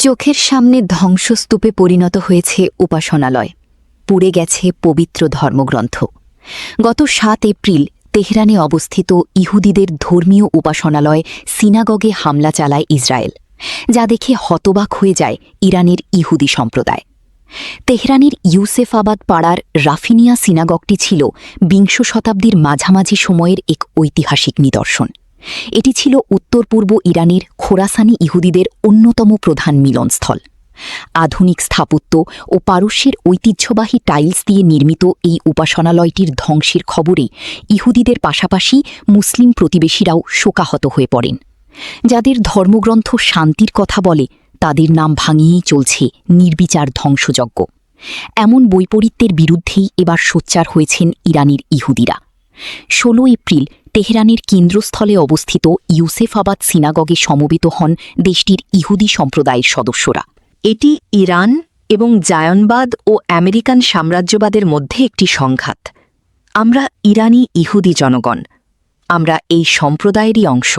চোখের সামনে ধ্বংসস্তূপে পরিণত হয়েছে উপাসনালয়, পুড়ে গেছে পবিত্র ধর্মগ্রন্থ। গত ৭ এপ্রিল তেহরানে অবস্থিত ইহুদিদের ধর্মীয় উপাসনালয় সিনাগগে হামলা চালায় ইসরায়েল, যা দেখে হতবাক হয়ে যায় ইরানের ইহুদি সম্প্রদায়। তেহরানের ইউসেফাবাদ পাড়ার রাফিনিয়া সিনাগগটি ছিল ২০ শতাব্দীর মাঝামাঝি সময়ের এক ঐতিহাসিক নিদর্শন। এটি ছিল উত্তর পূর্ব ইরানের খোরাসানি ইহুদিদের অন্যতম প্রধান মিলনস্থল। আধুনিক স্থাপত্য ও পারস্যের ঐতিহ্যবাহী টাইলস দিয়ে নির্মিত এই উপাসনালয়টির ধ্বংসের খবরে ইহুদিদের পাশাপাশি মুসলিম প্রতিবেশীরাও শোকাহত হয়ে পড়েন। যাদের ধর্মগ্রন্থ শান্তির কথা বলে তাদের নাম ভাঙিয়েই চলছে নির্বিচার ধ্বংসযজ্ঞ। এমন বৈপরীত্যের বিরুদ্ধেই এবার সোচ্চার হয়েছেন ইরানের ইহুদিরা। ১৬ এপ্রিল তেহরানের কেন্দ্রস্থলে অবস্থিত ইউসেফাবাদ সিনাগগে সমবেত হন দেশটির ইহুদি সম্প্রদায়ের সদস্যরা। এটি ইরান এবং জায়নবাদ ও আমেরিকান সাম্রাজ্যবাদের মধ্যে একটি সংঘাত। আমরা ইরানি ইহুদি জনগণ, আমরা এই সম্প্রদায়েরই অংশ।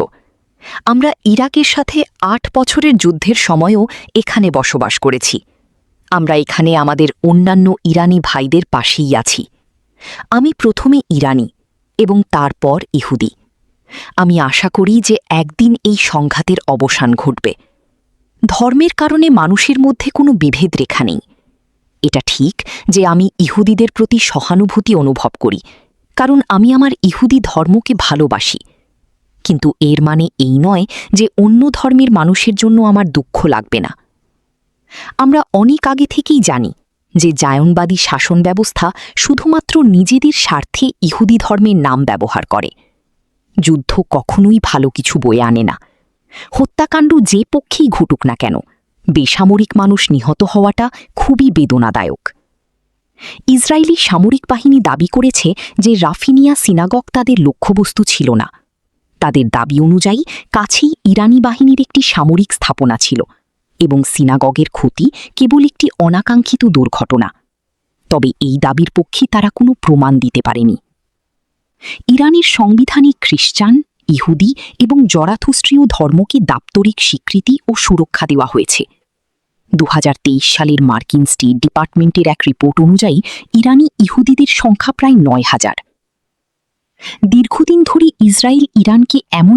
আমরা ইরাকের সাথে ৮ বছরের যুদ্ধের সময়ও এখানে বসবাস করেছি। আমরা এখানে আমাদের অন্যান্য ইরানি ভাইদের পাশেই আছি। আমি প্রথমে ইরানি এবং তারপর ইহুদি। আমি আশা করি যে একদিন এই সংঘাতের অবসান ঘটবে। ধর্মের কারণে মানুষের মধ্যে কোনো বিভেদ রেখা নেই। এটা ঠিক যে আমি ইহুদিদের প্রতি সহানুভূতি অনুভব করি, কারণ আমি আমার ইহুদি ধর্মকে ভালোবাসি। কিন্তু এর মানে এই নয় যে অন্য ধর্মের মানুষের জন্য আমার দুঃখ লাগবে না। আমরা অনেক আগে থেকেই জানি যে জায়নবাদী শাসন ব্যবস্থা শুধুমাত্র নিজেদের স্বার্থে ইহুদি ধর্মের নাম ব্যবহার করে। যুদ্ধ কখনোই ভালো কিছু বয়ে আনে না। হত্যাকাণ্ড যে পক্ষেই ঘটুক না কেন, বেসামরিক মানুষ নিহত হওয়াটা খুবই বেদনাদায়ক। ইসরায়েলি সামরিক বাহিনী দাবি করেছে যে রাফিনিয়া সিনাগগ তাদের লক্ষ্যবস্তু ছিল না। তাদের দাবি অনুযায়ী কাছেই ইরানি বাহিনীর একটি সামরিক স্থাপনা ছিল এবং সিনাগগের ক্ষতি কেবল একটি অনাকাঙ্ক্ষিত দুর্ঘটনা। তবে এই দাবির পক্ষে তারা কোনো প্রমাণ দিতে পারেনি। ইরানের সংবিধানে খ্রিস্টান, ইহুদি এবং জরাথুস্ট্রীয় ধর্মকে দাপ্তরিক স্বীকৃতি ও সুরক্ষা দেওয়া হয়েছে। ২০২৩ সালের মার্কিন স্টেট ডিপার্টমেন্টের এক রিপোর্ট অনুযায়ী ইরানি ইহুদিদের সংখ্যা প্রায় ৯,০০০। দীর্ঘদিন ধরে ইসরায়েল ইরানকে এমন